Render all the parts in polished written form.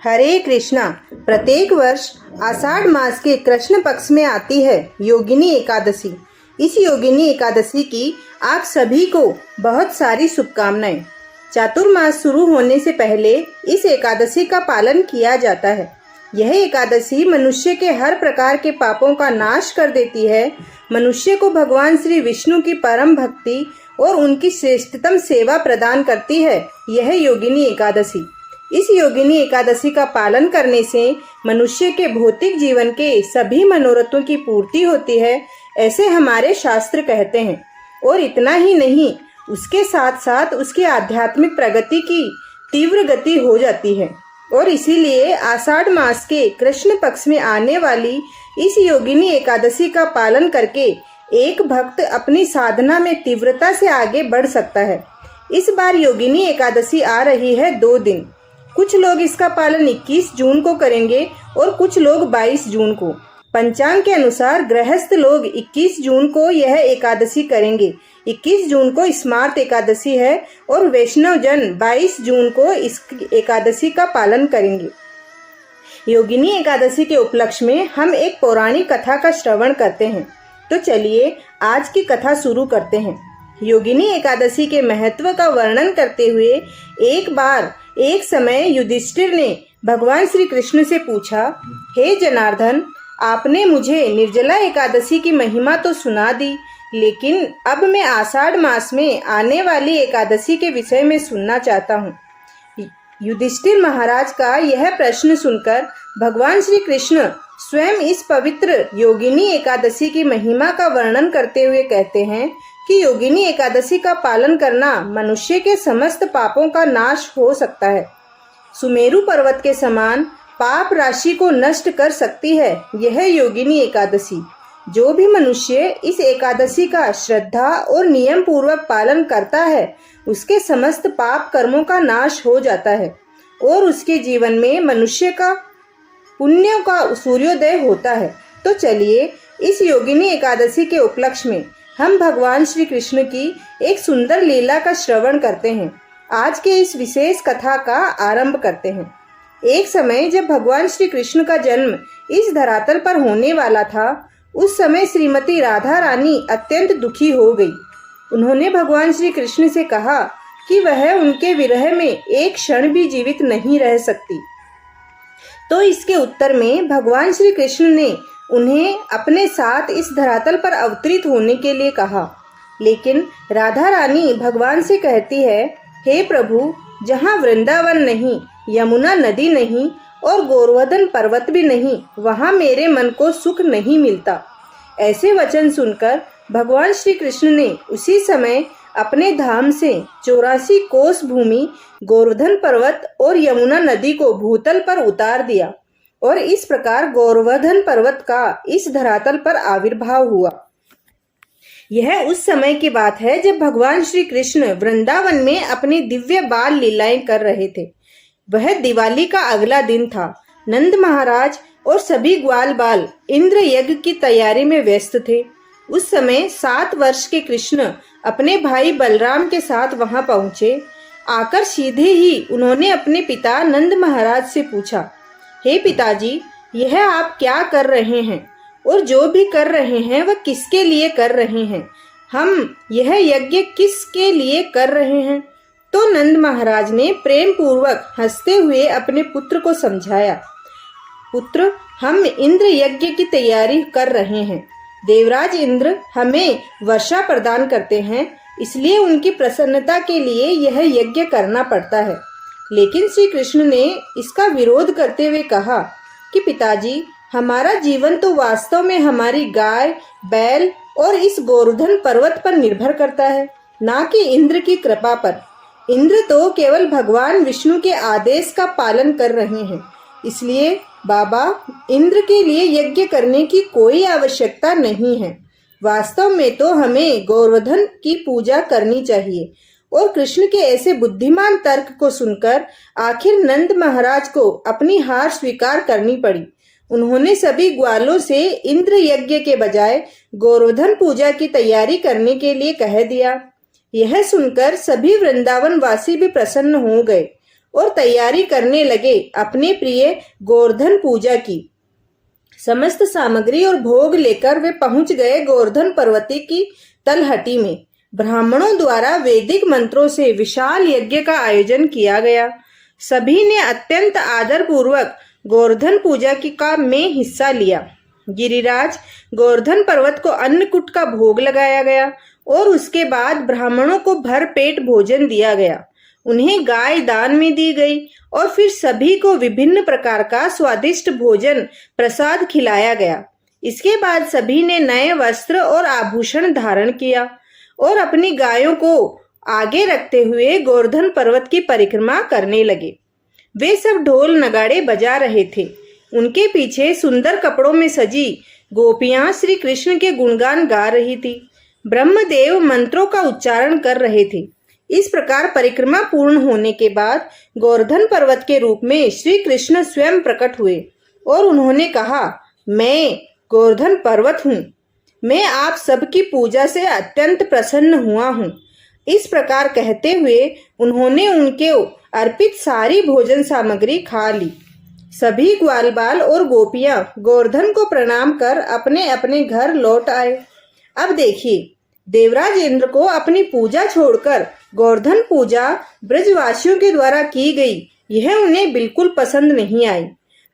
हरे कृष्णा। प्रत्येक वर्ष आषाढ़ मास के कृष्ण पक्ष में आती है योगिनी एकादशी। इस योगिनी एकादशी की आप सभी को बहुत सारी शुभकामनाएं। चातुर्मास शुरू होने से पहले इस एकादशी का पालन किया जाता है। यह एकादशी मनुष्य के हर प्रकार के पापों का नाश कर देती है। मनुष्य को भगवान श्री विष्णु की परम भक्ति और उनकी श्रेष्ठतम सेवा प्रदान करती है यह योगिनी एकादशी। इस योगिनी एकादशी का पालन करने से मनुष्य के भौतिक जीवन के सभी मनोरथों की पूर्ति होती है, ऐसे हमारे शास्त्र कहते हैं। और इतना ही नहीं, उसके साथ साथ उसकी आध्यात्मिक प्रगति की तीव्र गति हो जाती है। और इसीलिए आषाढ़ मास के कृष्ण पक्ष में आने वाली इस योगिनी एकादशी का पालन करके एक भक्त अपनी साधना में तीव्रता से आगे बढ़ सकता है। इस बार योगिनी एकादशी आ रही है 2 दिन। कुछ लोग इसका पालन 21 जून को करेंगे और कुछ लोग 22 जून को। पंचांग के अनुसार गृहस्थ लोग 21 जून को यह एकादशी करेंगे। 21 जून को स्मार्त एकादशी है और वैष्णव जन 22 जून को इस एकादशी का पालन करेंगे। योगिनी एकादशी के उपलक्ष्य में हम एक पौराणिक कथा का श्रवण करते हैं। तो चलिए आज की कथा शुरू करते हैं। योगिनी एकादशी के महत्व का वर्णन करते हुए एक समय युधिष्ठिर ने भगवान श्री कृष्ण से पूछा, हे जनार्दन, आपने मुझे निर्जला एकादशी की महिमा तो सुना दी, लेकिन अब मैं आषाढ़ मास में आने वाली एकादशी के विषय में सुनना चाहता हूँ। युधिष्ठिर महाराज का यह प्रश्न सुनकर भगवान श्री कृष्ण स्वयं इस पवित्र योगिनी एकादशी की महिमा का वर्णन करते हुए कहते हैं कि योगिनी एकादशी का पालन करना मनुष्य के समस्त पापों का नाश हो सकता है। सुमेरु पर्वत के समान पाप राशि को नष्ट कर सकती है यह योगिनी एकादशी। जो भी मनुष्य इस एकादशी का श्रद्धा और नियम पूर्वक पालन करता है, उसके समस्त पाप कर्मों का नाश हो जाता है और उसके जीवन में मनुष्य का पुण्यों का सूर्योदय होता है। तो चलिए इस योगिनी एकादशी के उपलक्ष्य में हम भगवान श्री कृष्ण की एक सुंदर लीला का श्रवण करते हैं। आज के इस विशेष कथा का आरंभ करते हैं। एक समय जब भगवान श्री कृष्ण का जन्म इस धरातल पर होने वाला था, उस समय श्रीमती राधा रानी अत्यंत दुखी हो गई। उन्होंने भगवान श्री कृष्ण से कहा कि वह उनके विरह में एक क्षण भी जीवित नहीं रह सकती। तो इसके उत्तर में भगवान श्री कृष्ण ने उन्हें अपने साथ इस धरातल पर अवतरित होने के लिए कहा। लेकिन राधा रानी भगवान से कहती है, हे प्रभु, जहाँ वृंदावन नहीं, यमुना नदी नहीं और गोवर्धन पर्वत भी नहीं, वहाँ मेरे मन को सुख नहीं मिलता। ऐसे वचन सुनकर भगवान श्री कृष्ण ने उसी समय अपने धाम से 84 कोस भूमि गोवर्धन पर्वत और यमुना नदी को भूतल पर उतार दिया और इस प्रकार गोवर्धन पर्वत का इस धरातल पर आविर्भाव हुआ। यह उस समय की बात है जब भगवान श्री कृष्ण वृंदावन में अपनी दिव्य बाल लीलाएं कर रहे थे। वह दिवाली का अगला दिन था। नंद महाराज और सभी ग्वाल बाल इंद्र यज्ञ की तैयारी में व्यस्त थे। उस समय 7 वर्ष के कृष्ण अपने भाई बलराम के साथ वहां पहुंचे। आकर सीधे ही उन्होंने अपने पिता नंद महाराज से पूछा, हे पिताजी, यह आप क्या कर रहे हैं और जो भी कर रहे हैं वह किसके लिए कर रहे हैं? हम यह यज्ञ किसके लिए कर रहे हैं? तो नंद महाराज ने प्रेम पूर्वक हंसते हुए अपने पुत्र को समझाया, पुत्र, हम इंद्र यज्ञ की तैयारी कर रहे हैं। देवराज इंद्र हमें वर्षा प्रदान करते हैं, इसलिए उनकी प्रसन्नता के लिए यह यज्ञ करना पड़ता है। लेकिन श्री कृष्ण ने इसका विरोध करते हुए कहा कि पिताजी, हमारा जीवन तो वास्तव में हमारी गाय, बैल और इस गोवर्धन पर्वत पर निर्भर करता है, ना कि इंद्र की कृपा पर। इंद्र तो केवल भगवान विष्णु के आदेश का पालन कर रहे हैं। इसलिए बाबा, इंद्र के लिए यज्ञ करने की कोई आवश्यकता नहीं है। वास्तव में तो हमें गोवर्धन की पूजा करनी चाहिए। और कृष्ण के ऐसे बुद्धिमान तर्क को सुनकर आखिर नंद महाराज को अपनी हार स्वीकार करनी पड़ी। उन्होंने सभी ग्वालों से इंद्र यज्ञ के बजाय गोवर्धन पूजा की तैयारी करने के लिए कह दिया। यह सुनकर सभी वृंदावन वासी भी प्रसन्न हो गए और तैयारी करने लगे अपने प्रिय गोवर्धन पूजा की। समस्त सामग्री और भोग लेकर वे पहुंच गए गोवर्धन पर्वती की तलहटी में। ब्राह्मणों द्वारा वैदिक मंत्रों से विशाल यज्ञ का आयोजन किया गया। सभी ने अत्यंत आदर पूर्वक गोवर्धन पूजा की काम में हिस्सा लिया। गिरिराज गोवर्धन पर्वत को अन्नकूट का भोग लगाया गया और उसके बाद ब्राह्मणों को भर पेट भोजन दिया गया। उन्हें गाय दान में दी गई और फिर सभी को विभिन्न प्रकार का स्वादिष्ट भोजन प्रसाद खिलाया गया। इसके बाद सभी ने नए वस्त्र और आभूषण धारण किया और अपनी गायों को आगे रखते हुए गोवर्धन पर्वत की परिक्रमा करने लगे। वे सब ढोल नगाड़े बजा रहे थे। उनके पीछे सुंदर कपड़ों में सजी गोपियां श्री कृष्ण के गुणगान गा रही थी। ब्रह्मदेव मंत्रों का उच्चारण कर रहे थे। इस प्रकार परिक्रमा पूर्ण होने के बाद गोवर्धन पर्वत के रूप में श्री कृष्ण स्वयं प्रकट हुए और उन्होंने कहा, मैं गोवर्धन पर्वत हूँ। मैं आप सबकी पूजा से अत्यंत प्रसन्न हुआ हूँ। इस प्रकार कहते हुए उन्होंने उनके अर्पित सारी भोजन सामग्री खा ली। सभी ग्वाल बाल और गोपियां गोवर्धन को प्रणाम कर अपने अपने घर लौट आए। अब देखिए, देवराज इंद्र को अपनी पूजा छोड़कर गोवर्धन पूजा ब्रजवासियों के द्वारा की गई, यह उन्हें बिल्कुल पसंद नहीं आई।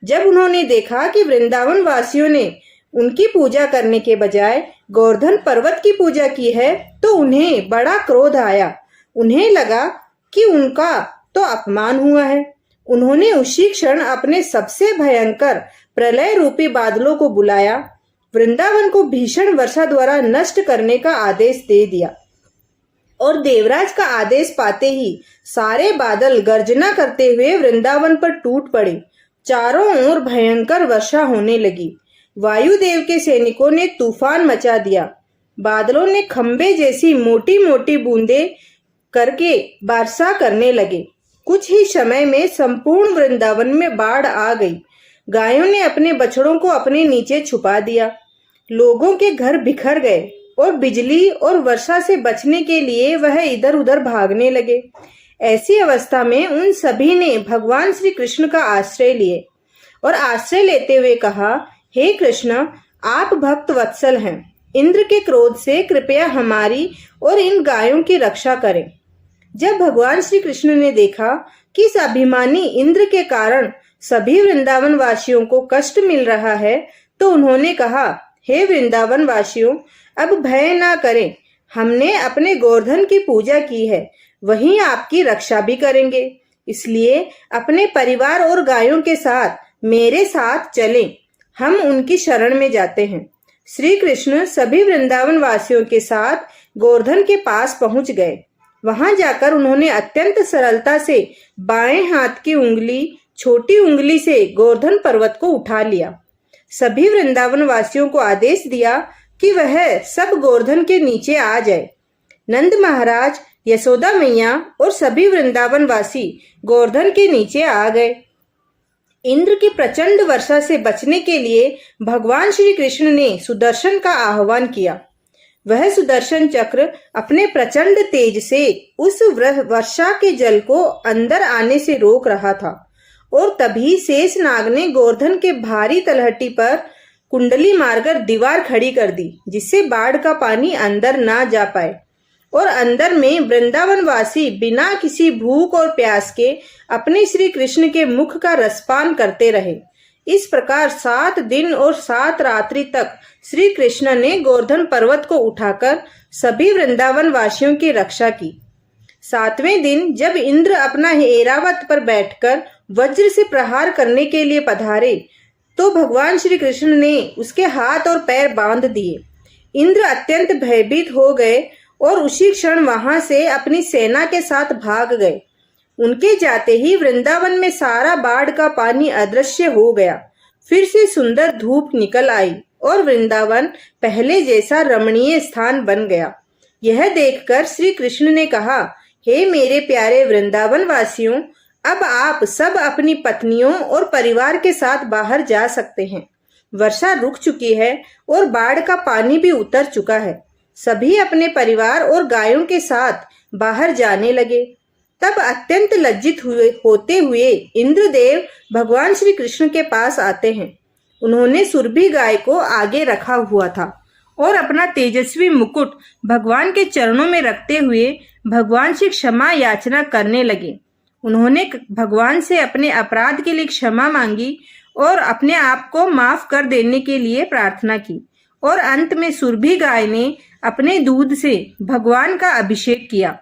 जब उन्होंने देखा कि वृंदावन वासियों ने उनकी पूजा करने के बजाय गोवर्धन पर्वत की पूजा की है, तो उन्हें बड़ा क्रोध आया। उन्हें लगा कि उनका तो अपमान हुआ है। उन्होंने उसी क्षण अपने सबसे भयंकर प्रलय रूपी बादलों को बुलाया, वृंदावन को भीषण वर्षा द्वारा नष्ट करने का आदेश दे दिया और देवराज का आदेश पाते ही सारे बादल गर्जना करते हुए वृंदावन पर टूट पड़े। चारों ओर भयंकर वर्षा होने लगी। वायुदेव के सैनिकों ने तूफान मचा दिया। बादलों ने खंबे जैसी मोटी मोटी बूंदें करके वर्षा करने लगे। कुछ ही समय में संपूर्ण वृंदावन में बाढ़ आ गई। गायों ने अपने बछड़ों को अपने नीचे छुपा दिया। लोगों के घर बिखर गए और बिजली और वर्षा से बचने के लिए वह इधर उधर भागने लगे। ऐसी अवस्था में उन सभी ने भगवान श्री कृष्ण का आश्रय लिए और आश्रय लेते हुए कहा, हे कृष्ण, आप भक्त वत्सल हैं। इंद्र के क्रोध से कृपया हमारी और इन गायों की रक्षा करें। जब भगवान श्री कृष्ण ने देखा कि इस अभिमानी इंद्र के कारण सभी वृंदावन वासियों को कष्ट मिल रहा है, तो उन्होंने कहा, हे वृंदावन वासियों, अब भय ना करें। हमने अपने गोवर्धन की पूजा की है, वहीं आपकी रक्षा भी करेंगे। इसलिए अपने परिवार और गायों के साथ मेरे साथ चलें। हम उनकी शरण में जाते हैं। श्री कृष्ण सभी वृंदावन वासियों के साथ गोवर्धन के पास पहुंच गए। वहां जाकर उन्होंने अत्यंत सरलता से बाएं हाथ की उंगली छोटी उंगली से गोवर्धन पर्वत को उठा लिया। सभी वृंदावन वासियों को आदेश दिया कि वह सब गोवर्धन के नीचे आ जाए। नंद महाराज, यशोदा मैया और सभी वृंदावन वासी गोवर्धन के नीचे आ गए। इंद्र की प्रचंड वर्षा से बचने के लिए भगवान श्री कृष्ण ने सुदर्शन का आह्वान किया। वह सुदर्शन चक्र अपने प्रचंड तेज से उस वर्षा के जल को अंदर आने से रोक रहा था और तभी शेषनाग ने गोवर्धन के भारी तलहटी पर कुंडली मारकर दीवार खड़ी कर दी, जिससे बाढ़ का पानी अंदर ना जा पाए और अंदर में वृंदावन वासी बिना किसी भूख और प्यास के अपने श्री कृष्ण के मुख का रसपान करते रहे। इस प्रकार 7 दिन और 7 रात्रि तक श्री कृष्ण ने गोवर्धन पर्वत को उठाकर सभी वृंदावन वासियों की रक्षा की। 7वें दिन जब इंद्र अपना ऐरावत पर बैठकर वज्र से प्रहार करने के लिए पधारे, तो भगवान श्री कृष्ण ने उसके हाथ और पैर बांध दिए। इंद्र अत्यंत भयभीत हो गए और उसी क्षण वहां से अपनी सेना के साथ भाग गए। उनके जाते ही वृंदावन में सारा बाढ़ का पानी अदृश्य हो गया। फिर से सुंदर धूप निकल आई और वृंदावन पहले जैसा रमणीय स्थान बन गया। यह देखकर श्री कृष्ण ने कहा, हे मेरे प्यारे वृंदावन वासियों, अब आप सब अपनी पत्नियों और परिवार के साथ बाहर जा सकते हैं। वर्षा रुक चुकी है और बाढ़ का पानी भी उतर चुका है। सभी अपने परिवार और गायों के साथ बाहर जाने लगे। तब अत्यंत लज्जित होते हुए इंद्रदेव भगवान श्री कृष्ण के पास आते हैं। उन्होंने सुरभि गाय को आगे रखा हुआ था और अपना तेजस्वी मुकुट भगवान के चरणों में रखते हुए भगवान से क्षमा याचना करने लगे। उन्होंने भगवान से अपने अपराध के लिए क्षमा मांगी और अपने आप को माफ कर देने के लिए प्रार्थना की और अंत में सुरभि गाय ने अपने दूध से भगवान का अभिषेक किया।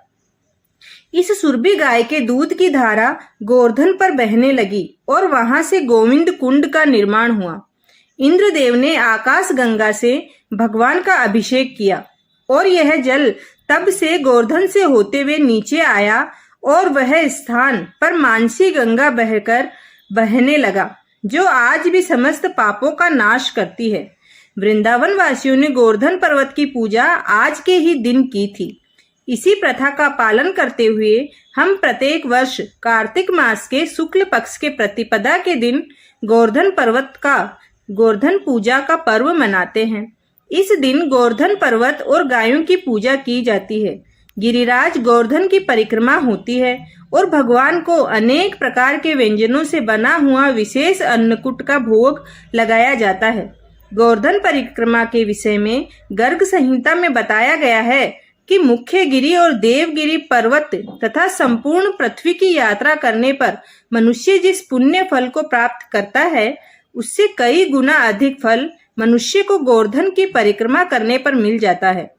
इस सुरभि गाय के दूध की धारा गोवर्धन पर बहने लगी और वहां से गोविंद कुंड का निर्माण हुआ। इंद्रदेव ने आकाश गंगा से भगवान का अभिषेक किया और यह जल तब से गोवर्धन से होते हुए नीचे आया और वह स्थान पर मानसी गंगा बहकर बहने लगा, जो आज भी समस्त पापों का नाश करती है। वृंदावन वासियों ने गोवर्धन पर्वत की पूजा आज के ही दिन की थी। इसी प्रथा का पालन करते हुए हम प्रत्येक वर्ष कार्तिक मास के शुक्ल पक्ष के प्रतिपदा के दिन गोवर्धन पर्वत का गोवर्धन पूजा का पर्व मनाते हैं। इस दिन गोवर्धन पर्वत और गायों की पूजा की जाती है। गिरिराज गोवर्धन की परिक्रमा होती है और भगवान को अनेक प्रकार के व्यंजनों से बना हुआ विशेष अन्नकूट का भोग लगाया जाता है। गोवर्धन परिक्रमा के विषय में गर्ग संहिता में बताया गया है कि मुख्य गिरि और देवगिरी पर्वत तथा संपूर्ण पृथ्वी की यात्रा करने पर मनुष्य जिस पुण्य फल को प्राप्त करता है, उससे कई गुना अधिक फल मनुष्य को गोवर्धन की परिक्रमा करने पर मिल जाता है।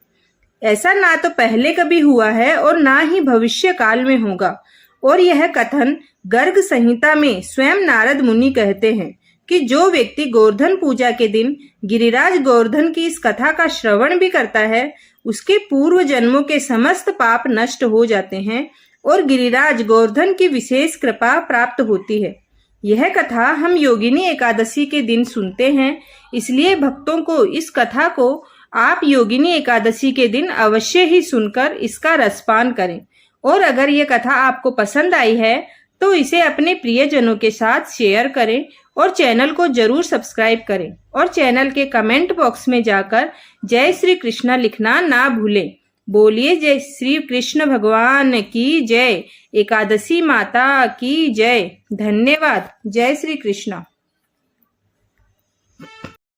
ऐसा ना तो पहले कभी हुआ है और ना ही भविष्य काल में होगा। और यह कथन गर्ग संहिता में स्वयं नारद मुनि कहते हैं कि जो व्यक्ति गोवर्धन पूजा के दिन गिरिराज गोवर्धन की इस कथा का श्रवण भी करता है, उसके पूर्व जन्मों के समस्त पाप नष्ट हो जाते हैं और गिरिराज गोवर्धन की विशेष कृपा प्राप्त होती है। यह कथा हम योगिनी एकादशी के दिन सुनते हैं, इसलिए भक्तों को इस कथा को आप योगिनी एकादशी के दिन अवश्य ही सुनकर इसका रसपान करें। और अगर ये कथा आपको पसंद आई है तो इसे अपने प्रियजनों के साथ शेयर करें और चैनल को जरूर सब्सक्राइब करें और चैनल के कमेंट बॉक्स में जाकर जय श्री कृष्णा लिखना ना भूलें। बोलिए जय श्री कृष्ण भगवान की जय, एकादशी माता की जय। धन्यवाद। जय श्री कृष्णा।